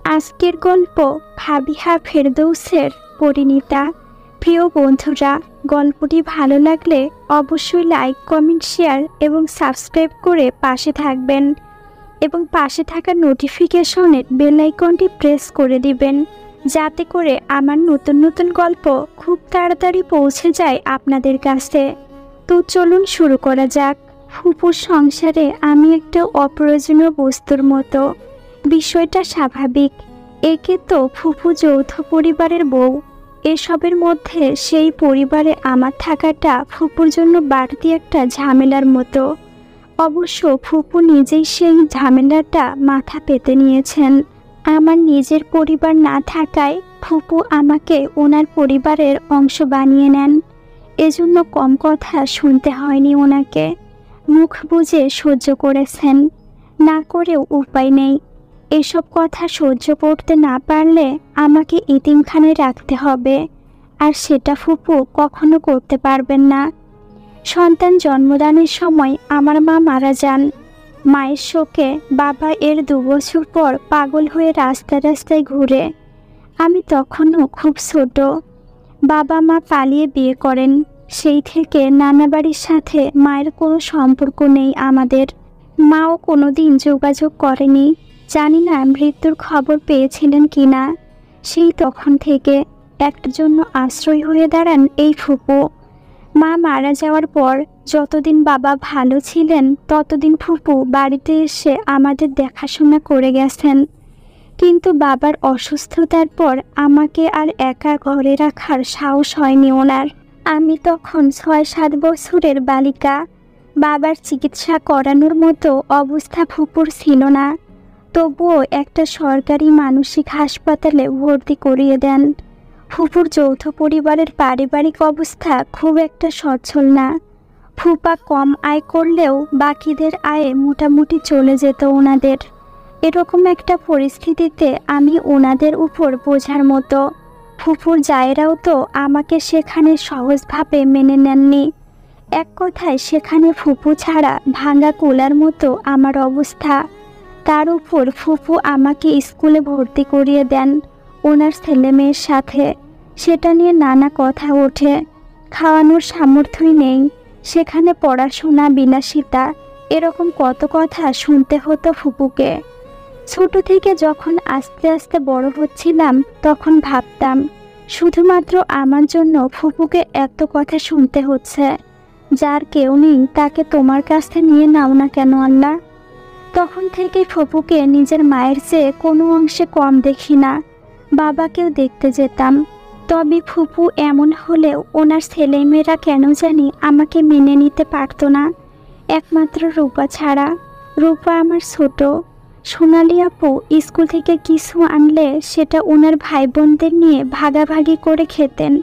আজকের গল্প ফাবিহা ফেরদৌসের পরিণীতা। প্রিয় বন্ধুরা, গল্পটি ভালো লাগলে অবশ্যই লাইক, কমেন্ট, শেয়ার এবং সাবস্ক্রাইব করে পাশে থাকবেন এবং পাশে থাকা নোটিফিকেশনের বেল আইকনটি প্রেস করে দিবেন, যাতে করে আমার নতুন নতুন গল্প খুব তাড়াতাড়ি পৌঁছে যায় আপনাদের কাছে। তো চলুন শুরু করা যাক। ফুপুর সংসারে আমি একটা অপ্রয়োজনীয় বস্তুর মতো। বিষয়টা স্বাভাবিক, একে তো ফুপু যৌথ পরিবারের বউ। এসবের মধ্যে সেই পরিবারে আমার থাকাটা ফুপুর জন্য বাড়তি একটা ঝামেলার মতো। অবশ্য ফুপু নিজেই সেই ঝামেলাটা মাথা পেতে নিয়েছেন। আমার নিজের পরিবার না থাকায় ফুপু আমাকে ওনার পরিবারের অংশ বানিয়ে নেন। এজন্য কম কথা শুনতে হয়নি ওনাকে। মুখ বুজে সহ্য করেছেন, না করেও উপায় নেই। এসব কথা সহ্য করতে না পারলে আমাকে এতিমখানায় রাখতে হবে, আর সেটা ফুপু কখনো করতে পারবেন না। সন্তান জন্মদানের সময় আমার মা মারা যান। মায়ের শোকে বাবা এর 2 বছর পর পাগল হয়ে রাস্তায় রাস্তায় ঘুরে। আমি তখনও খুব ছোট। বাবা মা পালিয়ে বিয়ে করেন। সেই থেকে নানা বাড়ির সাথে মায়ের কোনো সম্পর্ক নেই আমাদের। মাও কোনোদিন যোগাযোগ করেনি। জানি না মৃত্যুর খবর পেয়েছিলেন কিনা। সেই তখন থেকে একটার জন্য আশ্রয় হয়ে দাঁড়ান এই ফুপু। মা মারা যাওয়ার পর যতদিন বাবা ভালো ছিলেন ততদিন ফুপু বাড়িতে এসে আমাদের দেখাশোনা করে গেছেন। কিন্তু বাবার অসুস্থতার পর আমাকে আর একা ঘরে রাখার সাহস হয়নি ওনার। আমি তখন 6-7 বছরের বালিকা। বাবার চিকিৎসা করানোর মতো অবস্থা ফুপুর ছিল না। তবুও একটা সরকারি মানসিক হাসপাতালে ভর্তি করিয়ে দেন। ফুপুর যৌথ পরিবারের পারিবারিক অবস্থা খুব একটা সচ্ছল না। ফুপা কম আয় করলেও বাকিদের আয়ে মোটামুটি চলে যেত ওনাদের। এরকম একটা পরিস্থিতিতে আমি ওনাদের উপর বোঝার মতো। ফুপুর জায়েরাও তো আমাকে সেখানে সহজভাবে মেনে নেননি। এক কথায় সেখানে ফুপু ছাড়া ভাঙা কুলার মতো আমার অবস্থা। তার উপর ফুপু আমাকে স্কুলে ভর্তি করিয়ে দেন ওনার ছেলে মেয়ের সাথে। সেটা নিয়ে নানা কথা ওঠে। খাওয়ানোর সামর্থ্যই নেই, সেখানে পড়াশোনা, বিলাসিতা, এরকম কত কথা শুনতে হতো ফুপুকে। ছোট থেকে যখন আস্তে আস্তে বড় হচ্ছিলাম তখন ভাবতাম শুধুমাত্র আমার জন্য ফুপুকে এত কথা শুনতে হচ্ছে। যার কেউ নেই তাকে তোমার কাছে নিয়ে নাও না কেন আল্লাহ। তখন থেকে ফুপুকে নিজের মায়ের চেয়ে কোনো অংশে কম দেখি না। বাবাকেও দেখতে যেতাম। তবে ফুপু এমন হলেও ওনার ছেলেমেয়েরা কেন জানি আমাকে মেনে নিতে পারতো না, একমাত্র রূপা ছাড়া। রূপা আমার ছোট। সোনালি আপু স্কুল থেকে কিছু আনলে সেটা ওনার ভাই বোনদের নিয়ে ভাগাভাগি করে খেতেন।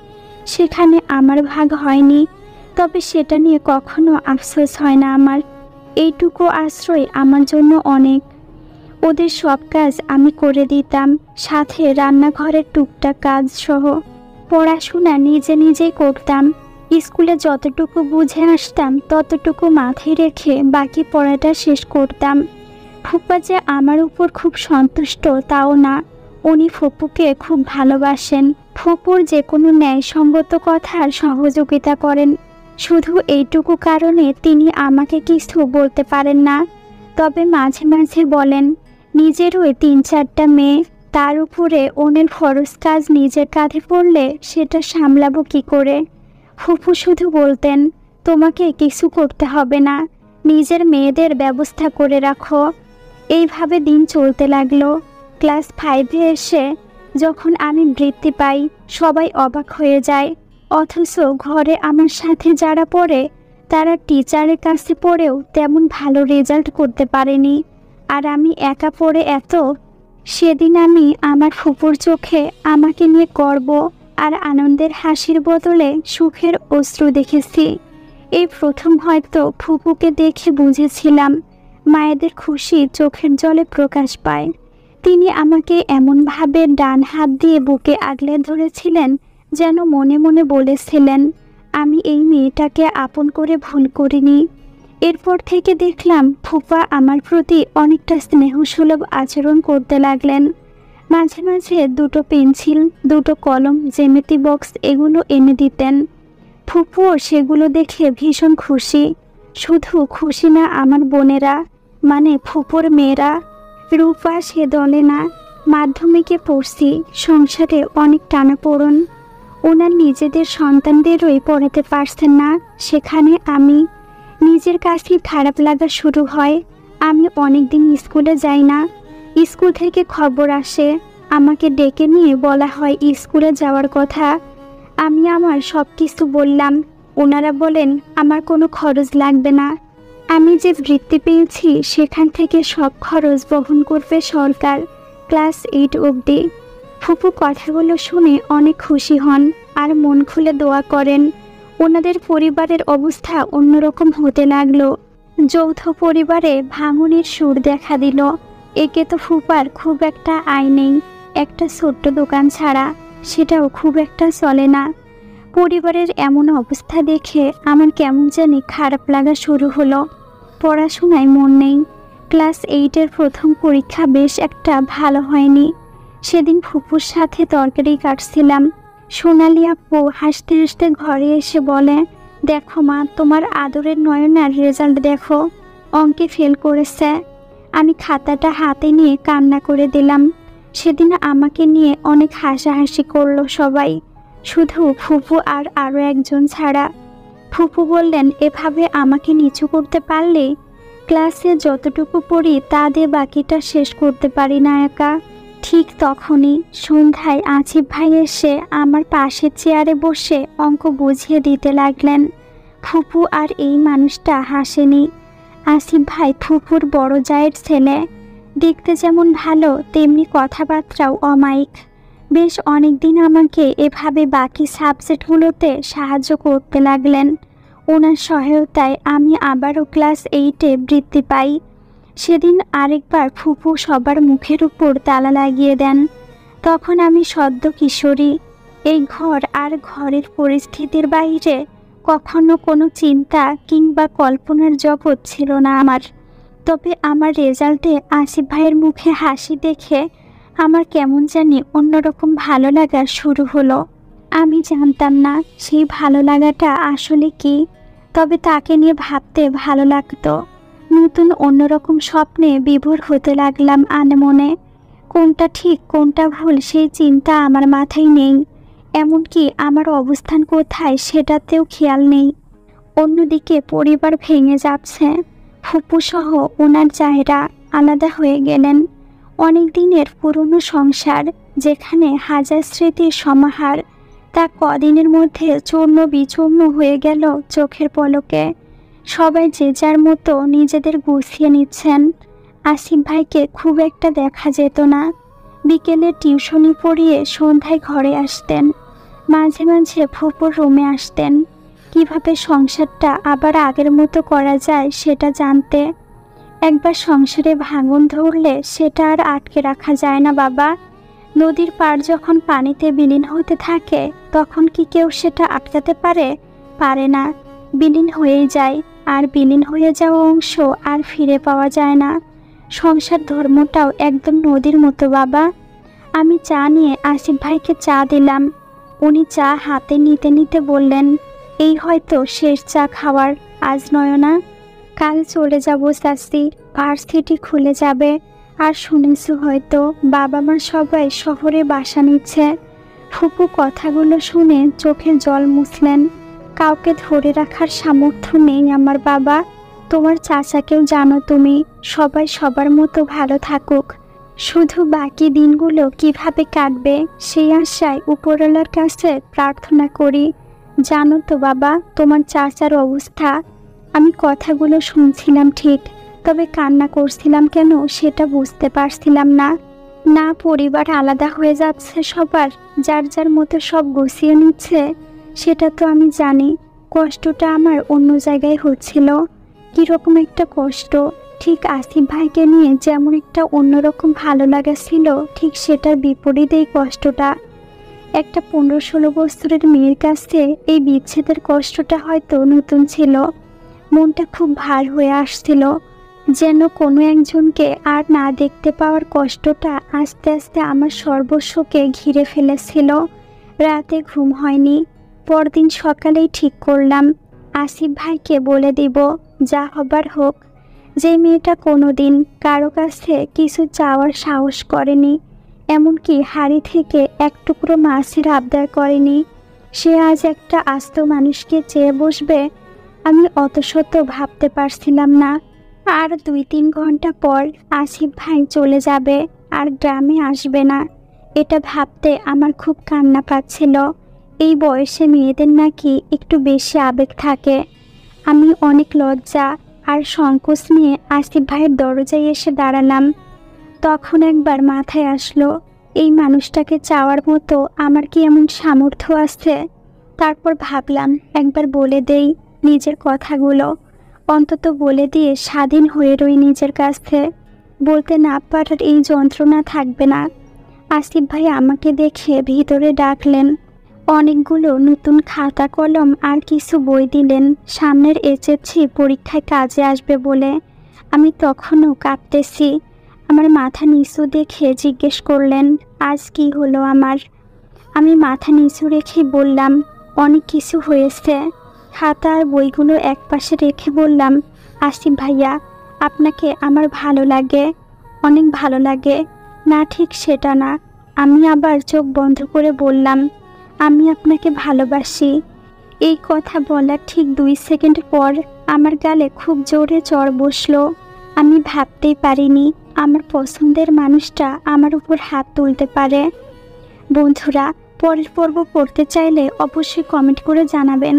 সেখানে আমার ভাগ হয়নি, তবে সেটা নিয়ে কখনো আফসোস হয় না আমার। এইটুকু আশ্রয় আমার জন্য অনেক। ওদের সব কাজ আমি করে দিতাম, সাথে রান্নাঘরের টুকটাক কাজ সহ। পড়াশোনা নিজে নিজেই করতাম। স্কুলে যতটুকু বুঝে আসতাম ততটুকু মাথায় রেখে বাকি পড়াটা শেষ করতাম। ফুপা যে আমার উপর খুব সন্তুষ্ট তাও না। উনি ফুপুকে খুব ভালোবাসেন। ফুপুর যে কোনো ন্যায়সঙ্গত কথার সহযোগিতা করেন। শুধু এইটুকু কারণে তিনি আমাকে কিছু বলতে পারেন না। তবে মাঝে মাঝে বলেন, নিজেরও 3-4টা মেয়ে, তার উপরে ওনের খরচ কাজ নিজের কাঁধে পড়লে সেটা সামলাবো কি করে। ফুপু শুধু বলতেন, তোমাকে কিছু করতে হবে না, নিজের মেয়েদের ব্যবস্থা করে রাখো। এইভাবে দিন চলতে লাগলো। ক্লাস 5-এ এসে যখন আমি বৃত্তি পাই সবাই অবাক হয়ে যায়। অথচ ঘরে আমার সাথে যারা পড়ে তারা টিচারের কাছে পড়েও তেমন ভালো রেজাল্ট করতে পারেনি, আর আমি একা পড়ে এত। সেদিন আমি আমার ফুপুর চোখে আমাকে নিয়ে গর্ব আর আনন্দের হাসির বদলে সুখের অশ্রু দেখেছি। এই প্রথম হয়তো ফুপুকে দেখে বুঝেছিলাম মায়েদের খুশি চোখের জলে প্রকাশ পায়। তিনি আমাকে এমনভাবে ডান হাত দিয়ে বুকে আগলে ধরেছিলেন যেন মনে মনে বলেছিলেন, আমি এই মেয়েটাকে আপন করে ভুল করিনি। এরপর থেকে দেখলাম ফুপা আমার প্রতি অনেকটা স্নেহসুলভ আচরণ করতে লাগলেন। মাঝে মাঝে দুটো পেন্সিল, দুটো কলম, জ্যামিতি বক্স এগুলো এনে দিতেন। ফুপুও সেগুলো দেখে ভীষণ খুশি। শুধু খুশি না আমার বোনেরা, মানে ফুপুর মেয়েরা। রূপা সে দলে না, মাধ্যমিকে পড়ছি, সংসারে অনেক টানাপোড়েন। ওনার নিজেদের সন্তানদেরই পড়াতে পারছেন না, সেখানে আমি। নিজের কাছেই খারাপ লাগা শুরু হয়। আমি অনেক দিন স্কুলে যাই না। স্কুল থেকে খবর আসে, আমাকে ডেকে নিয়ে বলা হয় স্কুলে যাওয়ার কথা। আমি আমার সব কিছু বললাম। ওনারা বলেন আমার কোনো খরচ লাগবে না। আমি যে বৃত্তি পেয়েছি সেখান থেকে সব খরচ বহন করবে সরকার, ক্লাস 8 অবধি। ফুপু কথাগুলো শুনে অনেক খুশি হন আর মন খুলে দোয়া করেন। ওনাদের পরিবারের অবস্থা অন্যরকম হতে লাগলো। যৌথ পরিবারে ভাঙনের সুর দেখা দিল। একে তো ফুপার খুব একটা আয় নেই, একটা ছোট্ট দোকান ছাড়া, সেটাও খুব একটা চলে না। পরিবারের এমন অবস্থা দেখে আমার কেমন জানি খারাপ লাগা শুরু হলো। পড়াশোনায় মন নেই। ক্লাস 8-এর প্রথম পরীক্ষা বেশ একটা ভালো হয়নি। সেদিন ফুপুর সাথে তরকারি কাটছিলাম। সোনালি আপু হাসতে হাসতে ঘরে এসে বলে, দেখো মা, তোমার আদরের নয়নার রেজাল্ট দেখো, অঙ্কে ফেল করেছে। আমি খাতাটা হাতে নিয়ে কান্না করে দিলাম। সেদিন আমাকে নিয়ে অনেক হাসাহাসি করলো সবাই, শুধু ফুপু আর আরও একজন ছাড়া। ফুপু বললেন, এভাবে আমাকে নিচু করতে পারলে ক্লাসে যতটুকু পড়ি তা দিয়ে বাকিটা শেষ করতে পারি না একা। ঠিক তখনই সন্ধ্যায় আসিফ ভাই এসে আমার পাশের চেয়ারে বসে অঙ্ক বুঝিয়ে দিতে লাগলেন। ফুপু আর এই মানুষটা হাসেনি। আসিফ ভাই ফুপুর বড় জায়ের ছেলে। দেখতে যেমন ভালো তেমনি কথাবার্তাও অমায়িক। বেশ অনেকদিন আমাকে এভাবে বাকি সাবজেক্টগুলোতে সাহায্য করতে লাগলেন। ওনার সহায়তায় আমি আবারও ক্লাস 8-এ বৃত্তি পাই। সেদিন আরেকবার ফুপু সবার মুখের উপর তালা লাগিয়ে দেন। তখন আমি সদ্য কিশোরী। এই ঘর আর ঘরের পরিস্থিতির বাইরে কখনো কোনো চিন্তা কিংবা কল্পনার জগৎ ছিল না আমার। তবে আমার রেজাল্টে আসিফ ভাইয়ের মুখে হাসি দেখে আমার কেমন জানি অন্যরকম ভালো লাগা শুরু হলো। আমি জানতাম না সেই ভালো লাগাটা আসলে কি, তবে তাকে নিয়ে ভাবতে ভালো লাগতো। নতুন অন্যরকম স্বপ্নে বিভোর হতে লাগলাম আনমনে। কোনটা ঠিক কোনটা ভুল সেই চিন্তা আমার মাথায় নেই, এমনকি আমার অবস্থান কোথায় সেটাতেও খেয়াল নেই। অন্যদিকে পরিবার ভেঙে যাচ্ছে। ফুপুসহ ওনার জায়েরা আলাদা হয়ে গেলেন। অনেক দিনের পুরনো সংসার, যেখানে হাজার স্মৃতির সমাহার, তা কদিনের মধ্যে চূর্ণ বিচূর্ণ হয়ে গেল চোখের পলকে। সবাই যে যার মতো নিজেদের গুছিয়ে নিচ্ছেন। আসিফ ভাইকে খুব একটা দেখা যেত না। বিকেলে টিউশনি পড়িয়ে সন্ধ্যায় ঘরে আসতেন। মাঝে মাঝে ফুপুর রুমে আসতেন, কিভাবে সংসারটা আবার আগের মতো করা যায় সেটা জানতে। একবার সংসারে ভাঙন ধরলে সেটা আর আটকে রাখা যায় না বাবা। নদীর পাড় যখন পানিতে বিলীন হতে থাকে তখন কি কেউ সেটা আটকাতে পারে? পারে না। বিলীন হয়েই যায়, আর বিলীন হয়ে যাওয়া অংশ আর ফিরে পাওয়া যায় না। সংসার ধর্মটাও একদম নদীর মতো বাবা। আমি চা নিয়ে আসিফ ভাইকে চা দিলাম। উনি চা হাতে নিতে নিতে বললেন, এই হয়তো শেষ চা খাওয়ার আজ নয়না। কাল চলে যাব চাচি, ভার্সিটি খুলে যাবে। আর শুনেছি হয়তো বাবা মা সবাই শহরে বাসা নিচ্ছে। ফুপু কথাগুলো শুনে চোখের জল মুছলেন। কাউকে ধরে রাখার সামর্থ্য নেই আমার বাবা। তোমার চাচাকেও জানো তুমি, সবাই সবার মতো ভালো থাকুক। শুধু বাকি দিনগুলো কিভাবে কাটবে সেই আশায় উপরওয়ালার কাছে প্রার্থনা করি। জানো তো বাবা তোমার চাচার অবস্থা। আমি কথাগুলো শুনছিলাম ঠিক, তবে কান্না করছিলাম কেন সেটা বুঝতে পারছিলাম না। না পরিবার আলাদা হয়ে যাচ্ছে সবার, যার যার মতো সব গুছিয়ে নিচ্ছে, সেটা তো আমি জানি। কষ্টটা আমার অন্য জায়গায় হচ্ছিল। কীরকম একটা কষ্ট, ঠিক আসিফ ভাইকে নিয়ে যেমন একটা অন্যরকম ভালো লাগা ছিল, ঠিক সেটার বিপরীত এই কষ্টটা। একটা 15-16 বছরের মেয়ের কাছে এই বিচ্ছেদের কষ্টটা হয়তো নতুন ছিল। মনটা খুব ভার হয়ে আসছিল। যেন কোনো একজনকে আর না দেখতে পাওয়ার কষ্টটা আস্তে আস্তে আমার সর্বস্বকে ঘিরে ফেলেছিল। রাতে ঘুম হয়নি। পরদিন সকালেই ঠিক করলাম আসিফ ভাইকে বলে দিব, যা হবার হোক। যে মেয়েটা কোনোদিন কারো কাছে কিছু চাওয়ার সাহস করেনি, এমনকি হাড়ি থেকে এক টুকরো মাছের আবদার করেনি, সে আজ একটা আস্ত মানুষকে চেয়ে বসবে। আমি অত শত ভাবতে পারছিলাম না। আর 2-3 ঘন্টা পর আসিফ ভাই চলে যাবে, আর গ্রামে আসবে না। এটা ভাবতে আমার খুব কান্না পাচ্ছিল। এই বয়সে মেয়েদের নাকি একটু বেশি আবেগ থাকে। আমি অনেক লজ্জা আর সংকোচ নিয়ে আসিফ ভাইয়ের দরজায় এসে দাঁড়ালাম। তখন একবার মাথায় আসলো, এই মানুষটাকে চাওয়ার মতো আমার কি এমন সামর্থ্য আছে? তারপর ভাবলাম একবার বলে দেই নিজের কথাগুলো, অন্তত বলে দিয়ে স্বাধীন হয়ে রই নিজের কাছে। বলতে না পারার এই যন্ত্রণা থাকবে না। আসিফ ভাই আমাকে দেখে ভিতরে ডাকলেন। অনেকগুলো নতুন খাতা কলম আর কিছু বই দিলেন, সামনের এসএসসি পরীক্ষায় কাজে আসবে বলে। আমি তখনও কাঁপতেছি। আমার মাথা নিচু দেখে জিজ্ঞেস করলেন, আজ কি হলো আমার? আমি মাথা নিচু রেখে বললাম, অনেক কিছু হয়েছে। খাতা আর বইগুলো একপাশে রেখে বললাম, আসিফ ভাইয়া, আপনাকে আমার ভালো লাগে, অনেক ভালো লাগে। না, ঠিক সেটা না। আমি আবার চোখ বন্ধ করে বললাম, আমি আপনাকে ভালোবাসি। এই কথা বলার ঠিক 2 সেকেন্ড পর আমার গালে খুব জোরে জ্বর বসলো। আমি ভাবতেই পারিনি আমার পছন্দের মানুষটা আমার উপর হাত তুলতে পারে। বন্ধুরা, পরের পর্ব পড়তে চাইলে অবশ্যই কমেন্ট করে জানাবেন।